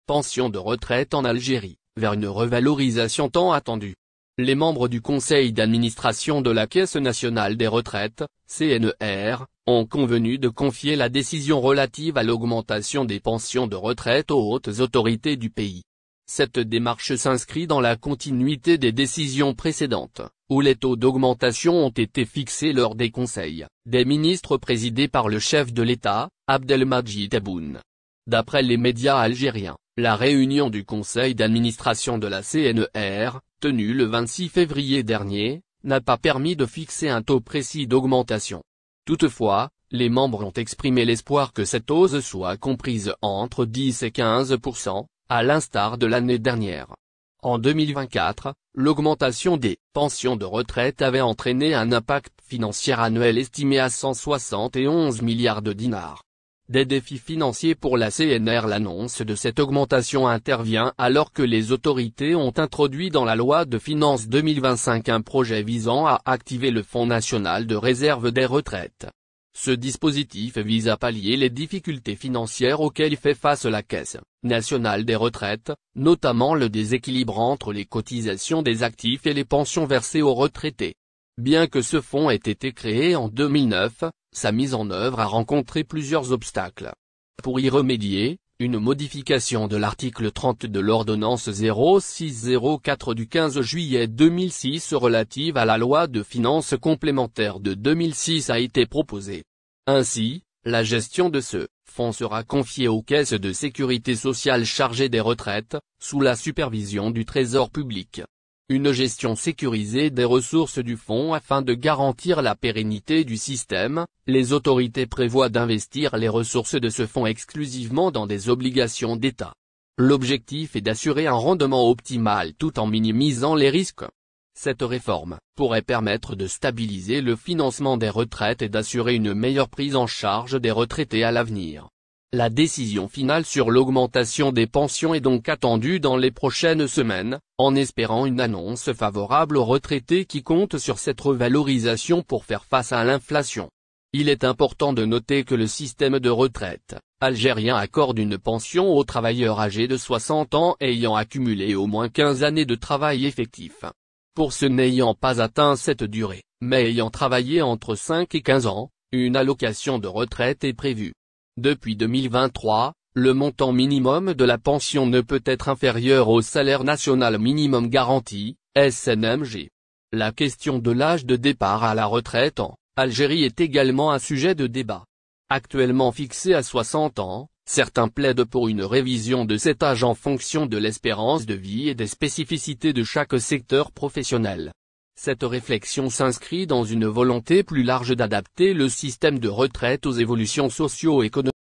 pension de retraite en Algérie, vers une revalorisation tant attendue. Les membres du conseil d'administration de la Caisse nationale des retraites, CNR, ont convenu de confier la décision relative à l'augmentation des pensions de retraite aux hautes autorités du pays. Cette démarche s'inscrit dans la continuité des décisions précédentes, où les taux d'augmentation ont été fixés lors des conseils des ministres présidés par le chef de l'État, Abdelmadjid Tebboune. D'après les médias algériens, la réunion du conseil d'administration de la CNR, tenue le 26 février dernier, n'a pas permis de fixer un taux précis d'augmentation. Toutefois, les membres ont exprimé l'espoir que cette hausse soit comprise entre 10 et 15%, à l'instar de l'année dernière. En 2024, l'augmentation des pensions de retraite avait entraîné un impact financier annuel estimé à 171 milliards de dinars. Des défis financiers pour la CNR. L'annonce de cette augmentation intervient alors que les autorités ont introduit dans la loi de finances 2025 un projet visant à activer le Fonds national de réserve des retraites. Ce dispositif vise à pallier les difficultés financières auxquelles fait face la Caisse nationale des retraites, notamment le déséquilibre entre les cotisations des actifs et les pensions versées aux retraités. Bien que ce fonds ait été créé en 2009, sa mise en œuvre a rencontré plusieurs obstacles. Pour y remédier, une modification de l'article 30 de l'ordonnance 0604 du 15 juillet 2006 relative à la loi de finances complémentaires de 2006 a été proposée. Ainsi, la gestion de ce fonds sera confiée aux caisses de sécurité sociale chargées des retraites, sous la supervision du Trésor public. Une gestion sécurisée des ressources du fonds afin de garantir la pérennité du système, les autorités prévoient d'investir les ressources de ce fonds exclusivement dans des obligations d'État. L'objectif est d'assurer un rendement optimal tout en minimisant les risques. Cette réforme pourrait permettre de stabiliser le financement des retraites et d'assurer une meilleure prise en charge des retraités à l'avenir. La décision finale sur l'augmentation des pensions est donc attendue dans les prochaines semaines, en espérant une annonce favorable aux retraités qui comptent sur cette revalorisation pour faire face à l'inflation. Il est important de noter que le système de retraite algérien accorde une pension aux travailleurs âgés de 60 ans ayant accumulé au moins 15 années de travail effectif. Pour ceux n'ayant pas atteint cette durée, mais ayant travaillé entre 5 et 15 ans, une allocation de retraite est prévue. Depuis 2023, le montant minimum de la pension ne peut être inférieur au salaire national minimum garanti, SNMG. La question de l'âge de départ à la retraite en Algérie est également un sujet de débat. Actuellement fixé à 60 ans, certains plaident pour une révision de cet âge en fonction de l'espérance de vie et des spécificités de chaque secteur professionnel. Cette réflexion s'inscrit dans une volonté plus large d'adapter le système de retraite aux évolutions socio-économiques.